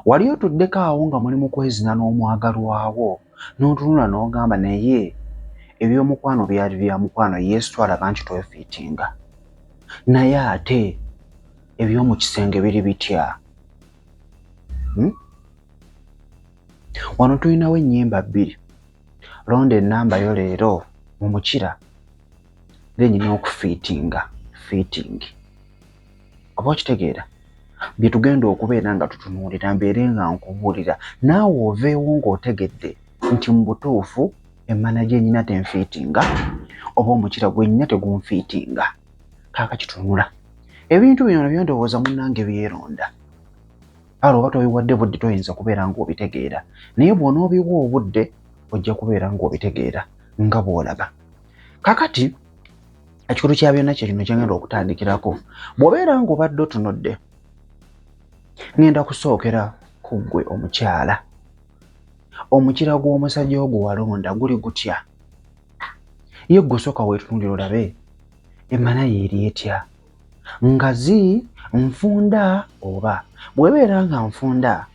Wali otuddeko awo nga muli mu kwezina n'omwagalwawo n'otunula n'ogamba naye ebyomukwano byali bya mukwano Yesu twalaba nti twefiitinga, naye ate eby'omu kisenge biri bitya? Wano tulinawo ennyimba bbiri. Londa ennamba yo leero mu mukira genyina okufiitinga fiitingi. Oba okitegeera bye tugenda okubeera nga tutunuulira mbeere nga nkubuulira naawe oveewo ng'otegedde nti mu butuufu emmana gye nnyina tenfiitinga oba omukira gwe nnyina tegunfiitinga. Kaakati tunula ebintu bino nabyo ndowooza munnange byeronda. Kale oba tobiwadde budde toyinza kubeera ng'obitegeera, naye bw'onoobiwa obudde ojja kubeera ng'obitegeera nga bw'olaba. Kaakati ekikulu kya byonna kye kino kyengenda okutandikirako. Bw'obeera ng'obadde otunudde, ngenda kusookera ku ggwe omukyala. Omukira gw'omusajja ogwo walonda guli gutya? Ye ggwe sooka weetunuulira olabe emmana ye eri etya? Ngazi, nfunda oba? Bw'ebeera nga nfunda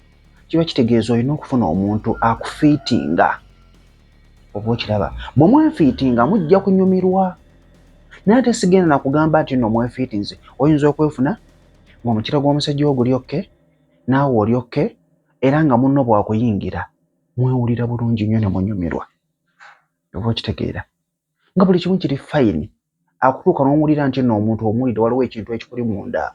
kiba kitegeeza olina okufuna omuntu akufiitinga. Oba okiraba? Bwe mwefiitinga mujja kunyumirwa. Naye ate sigenda na kugamba nti nno mwefiitinze oyinza okwefuna ng'omukira gw'omusajja ogwo guli okke, naawe oli okke, era nga munno bw'akuyingira mwewulira bulungi nnyo ne munyumirwa. Oba okitegeera? Nga buli kimu kiri fayini, akutuuka n'owulira nti nno omuntu omuwulidde waliwo ekintu ekikuli munda.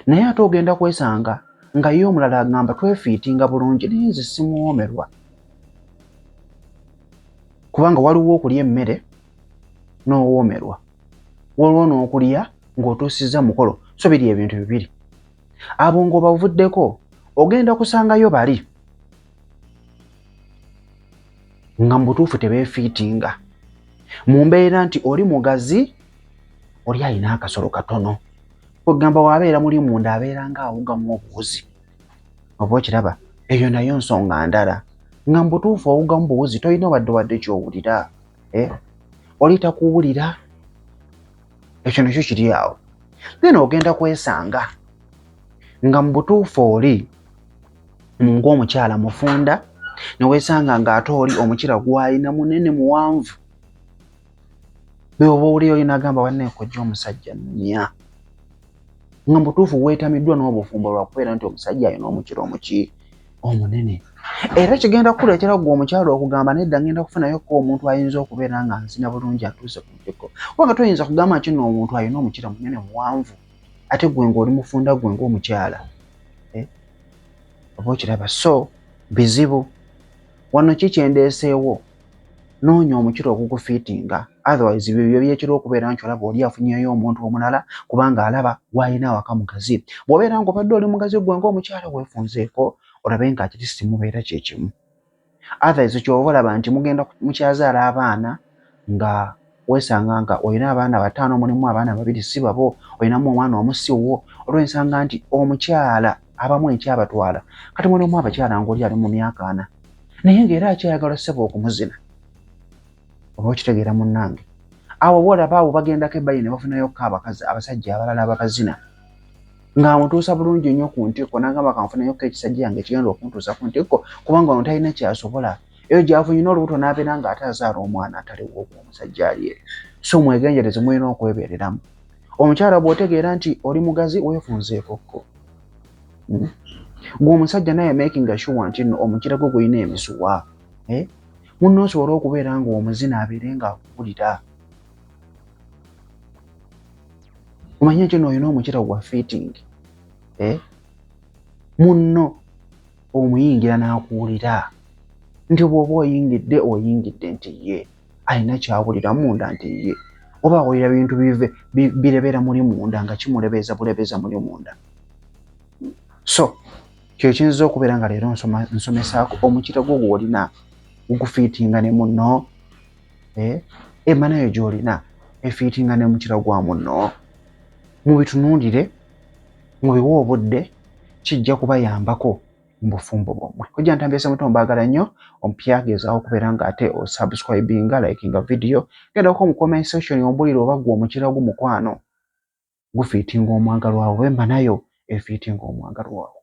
Naye ate ogenda kwesanga nga ye omulala agamba twefiitinga bulungi naye nze simuwoomerwa. Kubanga waliwo okulya emmere n'owoomerwa, waliwo n'okulya ng'otuusizza mukolo, so biri ebintu bibiri. Abo ng'obavuddeko ogenda kusangayo bali nga mu butuufu tebeefiitinga, mu mbeera nti oli mugazi, oli alina akasolo katono. Kugamba w'abeera muli munda abeera ng'awugamu obuwuzi. Oba okiraba? Eyo nayo nsonga ndala. Nga mu butuufu owugamu buwuzi tolina wadde ky'owulira. Oli takuwulira. Ekyo nakyo kiri awo. Then ogenda kwesanga nga mu butuufu oli ng'omukyala mufunda, ne weesanga ng'ate oli omukira gw'alina munene muwanvu. Bw'oba owulira oli n'agamba wanne kojja omusajja nnya. Nga mu butuufu weetamiddwa n'obufumbo lwa kubeera nti omusajja alina omukira omunene. Era kigenda kukuleetera gwe omukyala okugamba nedda ngenda kufunayokko omuntu ayinza okubeera nga nzina bulungi atuuse ku ntikko. Kubanga toyinza kugamba nti nno omuntu alina omukira munene muwanvu ate gwe ng'oli mufunda gwe ng'omukyala. Oba okiraba? So bizibu. Wano ki kyendeeseewo? Noonya omukira okugufiitinga. Otherwise byo byekira okubeera nti olaba oli afunyeyo omuntu omulala kubanga alaba gw'alina awaka mugazi. Bw'obeera ng'obadde oli mugazi gwe ng'omukyala weefunzeeko olabe nga kiri simubeera kye kimu. Otherwise ky'ova olaba nti mugenda mukyazaala abaana nga weesanga nga olina abaana 5 mulimu abaana 2 si babo, olinamu omwana omu si wuwo, olw'ensanga nti omukyala abamu ekyabatwala. Kati mulimu abakyala ng'oli ali mu myaka 4 naye ng'era akyayagala ssebo okumuzina. Oba okitegeera munnange? Awo bw'olaba abo bagendako ebbali ne bafunayokko abasajja abalala ababazina ng'amutuusa bulungi nnyo ku ntikko n'agamba kanfunayokko ekisajja yange ekigenda okuntuusa ku ntikko kubanga ono talina kyasobola. Eyo gy'afunyina olubuto n'abeera ng'ate azaala omwana ataliwo omusajja ali eyo. So mwegenjereze mulina okwebeereramu. Omukyala bw'otegeera nti oli mugazi weefunzeekokko. Gwe omusajja naye making sure nti nno omukira gwe gulina emisuwa. Munno osobola okubeera ng'omuzina abeere ng'akuwulira. Omanye nti nno olina omukira gwa fitting. Munno omuyingira n'akuwulira nti bw'oba oyingidde nti ye alina kyawulira munda nti ye oba awulira bintu birebera muli munda nga kimulebeeza bulebeeza muli munda. So kyo kiyinza okubeera nga leero nsomesaako omukira gwo gw'olina gugufiitinga ne munno. Emmana yo gy'olina efiitinga ne mukira gwa munno. Mubitunuulire, mubiwe obudde, kijja kubayambako mu bufumbo bwammwe. Kojja Ntambyesa Muto mbaagala nnyo, omupya gezaako okubeera ng'ate osubscribinga, likinga video, gendako mu comment section ombulire oba gwe omukira gw'omukwano gufiitinga omwagalwawo oba emmana yo efiitinga omwagalwawo.